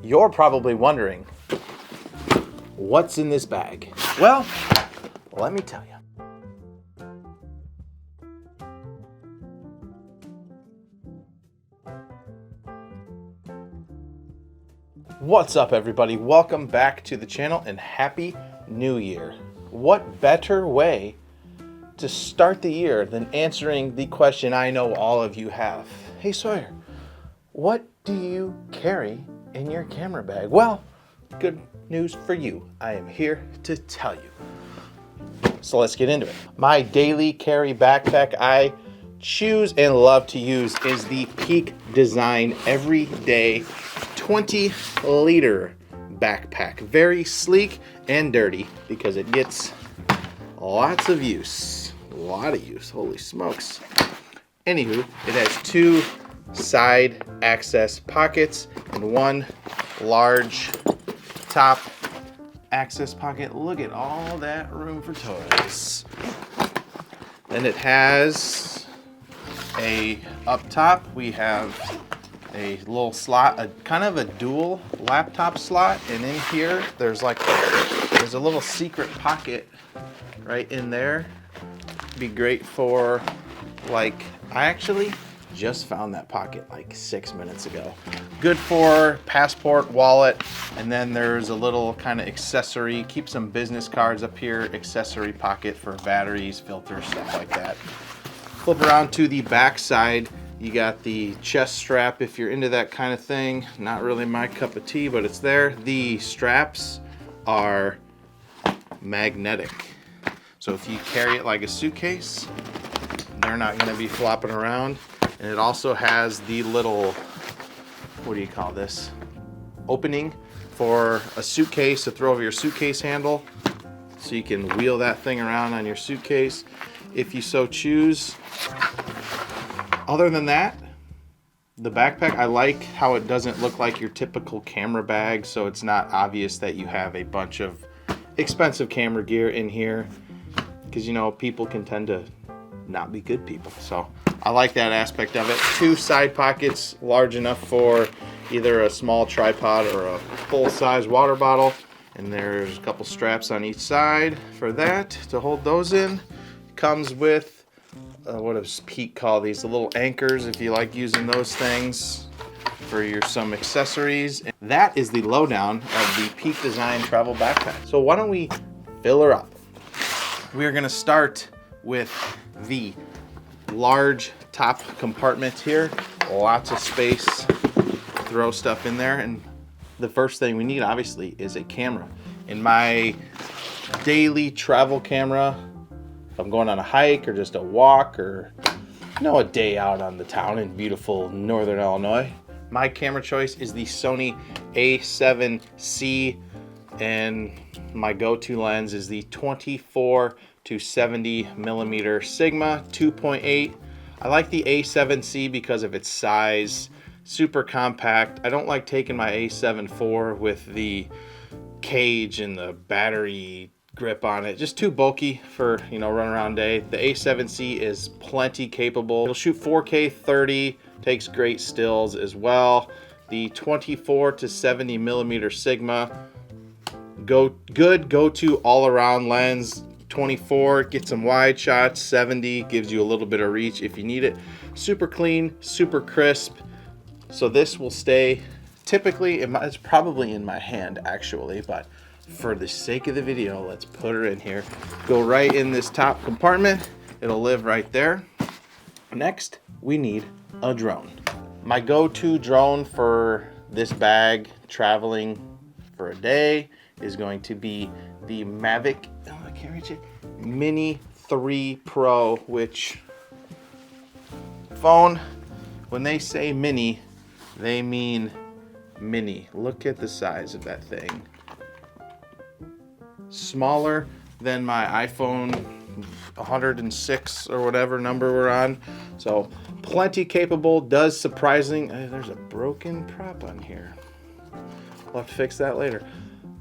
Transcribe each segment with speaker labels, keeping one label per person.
Speaker 1: You're probably wondering, what's in this bag? Well, let me tell you. What's up, everybody? Welcome back to the channel and Happy New Year. What better way to start the year than answering the question I know all of you have. Hey Sawyer, what do you carry in your camera bag? Well, good news for you. I am here to tell you. So let's get into it. My daily carry backpack I choose and love to use is the Peak Design Everyday 20-liter backpack. Very sleek and dirty because it gets lots of use. A lot of use, holy smokes. Anywho, it has two side access pockets and one large top access pocket. Look at all that room for toys. Then it has up top, we have a little slot, a kind of a dual laptop slot, and in here there's a little secret pocket right in there. Be great for, I actually just found that pocket like 6 minutes ago. Good for passport, wallet, and then there's a little kind of accessory, keep some business cards up here, accessory pocket for batteries, filters, stuff like that. Flip around to the back side. You got the chest strap if you're into that kind of thing. Not really my cup of tea, but it's there. The straps are magnetic. So if you carry it like a suitcase, they're not gonna be flopping around. And it also has the little, what do you call this? Opening for a suitcase to throw over your suitcase handle. So you can wheel that thing around on your suitcase if you so choose. Other than that, the backpack, I like how it doesn't look like your typical camera bag, so it's not obvious that you have a bunch of expensive camera gear in here, because you know people can tend to not be good people. So I like that aspect of it. Two side pockets large enough for either a small tripod or a full-size water bottle, and there's a couple straps on each side for that to hold those in. Comes with what does Pete call these? The little anchors, if you like using those things for some accessories. And that is the lowdown of the Peak Design travel backpack. So why don't we fill her up? We're gonna start with the large top compartment here. Lots of space, throw stuff in there. And the first thing we need, obviously, is a camera. In my daily travel camera, if I'm going on a hike or just a walk or a day out on the town in beautiful northern Illinois, my camera choice is the Sony A7C, and my go-to lens is the 24 to 70 millimeter Sigma 2.8. I like the A7C because of its size, super compact. I don't like taking my A7 IV with the cage and the battery grip on it, just too bulky for run around day. The A7C is plenty capable. It'll shoot 4K 30, takes great stills as well. The 24 to 70 millimeter Sigma, good go-to all-around lens. 24 gets some wide shots, 70 gives you a little bit of reach if you need it. Super clean, super crisp. So this will stay typically it's probably in my hand actually, but for the sake of the video, let's put her in here. Go right in this top compartment. It'll live right there. Next, we need a drone. My go-to drone for this bag traveling for a day is going to be the Mavic, I can't reach it, Mini 3 Pro, which phone, when they say mini, they mean mini. Look at the size of that thing. Smaller than my iPhone 106 or whatever number we're on. So plenty capable, does surprising, there's a broken prop on here. We'll have to fix that later.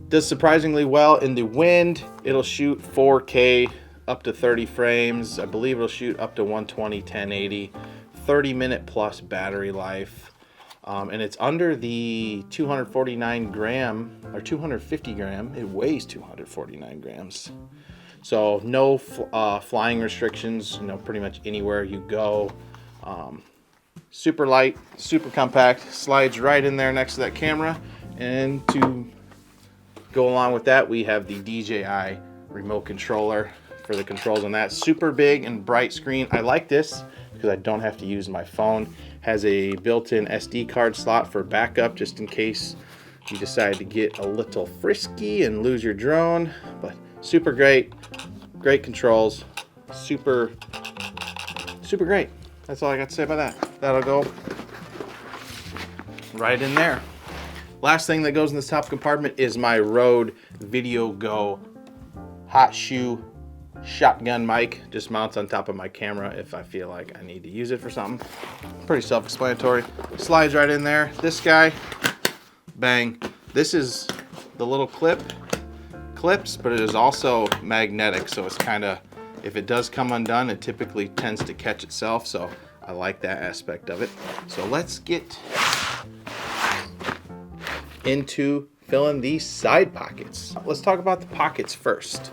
Speaker 1: Does surprisingly well in the wind. It'll shoot 4K up to 30 frames. I believe it'll shoot up to 120, 1080, 30-minute plus battery life. And it's under the 249 gram or 250 gram. It weighs 249 grams. So no flying restrictions, you know, pretty much anywhere you go. Super light, super compact, slides right in there next to that camera. And to go along with that, we have the DJI remote controller for the controls on that. Super big and bright screen. I like this because I don't have to use my phone. Has a built-in SD card slot for backup just in case you decide to get a little frisky and lose your drone. But super great, great controls, super great. That's all I got to say about that. That'll go right in there. Last thing that goes in this top compartment is my Rode Video Go hot shoe shotgun mic. Just mounts on top of my camera if I feel like I need to use it for something. Pretty self-explanatory. Slides right in there. This guy, bang. This is the little clips, but it is also magnetic, so it's kind of, if it does come undone, it typically tends to catch itself, so I like that aspect of it. So let's get into filling these side pockets. Let's talk about the pockets first.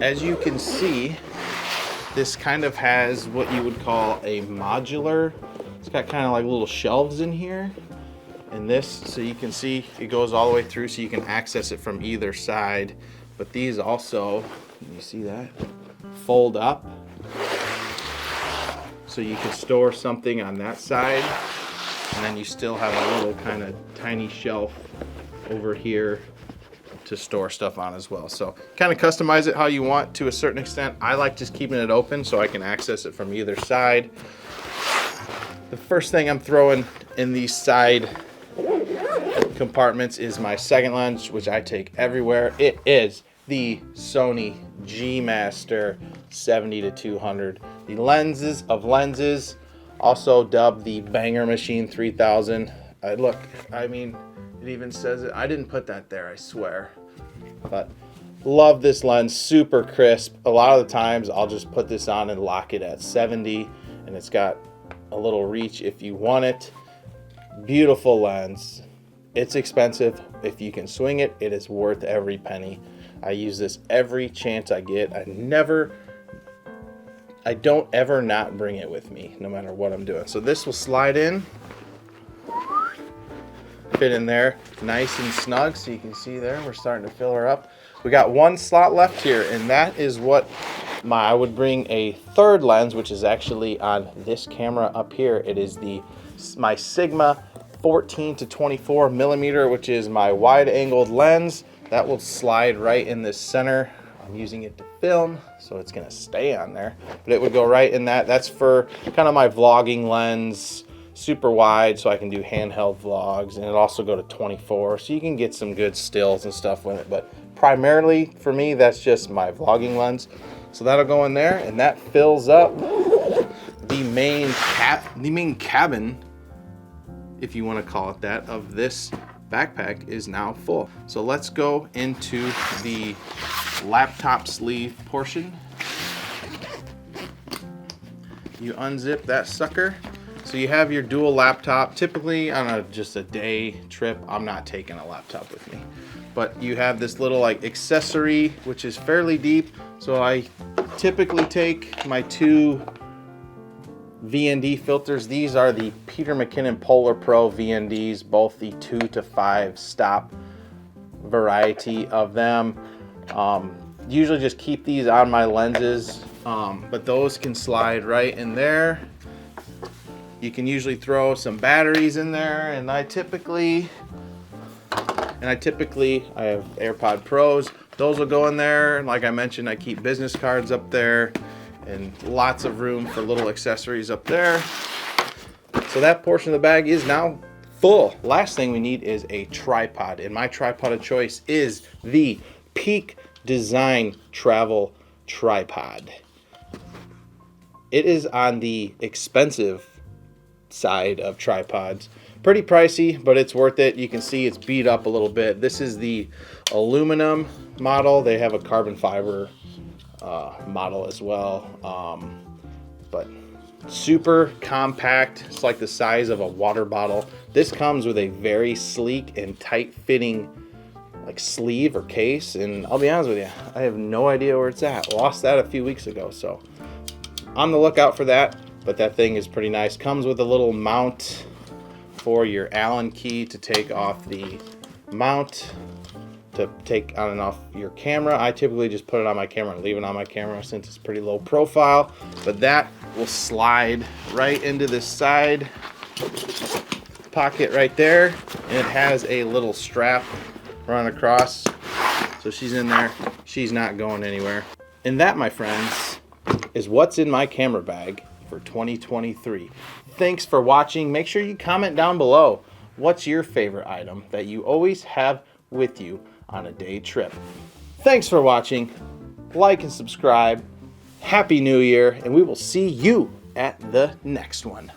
Speaker 1: As you can see, this kind of has what you would call a modular. It's got kind of like little shelves in here. And this, so you can see it goes all the way through so you can access it from either side. But these also, you see that? Fold up. So you can store something on that side. And then you still have a little kind of tiny shelf over here to store stuff on as well. So kind of customize it how you want to a certain extent. I like just keeping it open so I can access it from either side. The first thing I'm throwing in these side compartments is my second lens, which I take everywhere. It is the Sony G Master 70-200. The lenses of lenses, also dubbed the Banger Machine 3000. I mean, it even says it. I didn't put that there, I swear. But love this lens, super crisp. A lot of the times I'll just put this on and lock it at 70, and it's got a little reach if you want it. Beautiful lens. It's expensive. If you can swing it, it is worth every penny. I use this every chance I get. I don't ever not bring it with me, no matter what I'm doing. So this will slide in, fit in there nice and snug. So you can see there, we're starting to fill her up. We got one slot left here, and that is what I would bring a third lens, which is actually on this camera up here. It is my Sigma 14-24 millimeter, which is my wide angled lens. That will slide right in this center. I'm using it to film, so it's gonna stay on there, but it would go right in that. That's for kind of my vlogging lens, super wide, so I can do handheld vlogs, and it also go to 24, so you can get some good stills and stuff with it. But primarily for me, that's just my vlogging lens. So that'll go in there, and that fills up the main cabin, if you want to call it that, of this backpack is now full. So let's go into the laptop sleeve portion. You unzip that sucker. So you have your dual laptop. Typically on just a day trip, I'm not taking a laptop with me. But you have this little like accessory, which is fairly deep. So I typically take my two VND filters. These are the Peter McKinnon Polar Pro VNDs, both the 2 to 5 stop variety of them. Usually just keep these on my lenses, but those can slide right in there. You can usually throw some batteries in there, and I typically have AirPod Pros. Those will go in there. And like I mentioned, I keep business cards up there and lots of room for little accessories up there. So that portion of the bag is now full. Last thing we need is a tripod, and my tripod of choice is the Peak Design Travel Tripod. It is on the expensive side of tripods. Pretty pricey, but it's worth it. You can see it's beat up a little bit. This is the aluminum model. They have a carbon fiber model as well, but Super compact. It's like the size of a water bottle. This comes with a very sleek and tight fitting like sleeve or case, and I'll be honest with you, I have no idea where it's at. Lost that a few weeks ago, so on the lookout for that. But that thing is pretty nice. Comes with a little mount for your Allen key to take off the mount to take on and off your camera. I typically just put it on my camera and leave it on my camera since it's pretty low profile, but that will slide right into this side pocket right there, and it has a little strap run across, so she's in there, she's not going anywhere. And that, my friends, is what's in my camera bag for 2023. Thanks for watching. Make sure you comment down below, what's your favorite item that you always have with you on a day trip? Thanks for watching. Like and subscribe. Happy New Year, and we will see you at the next one.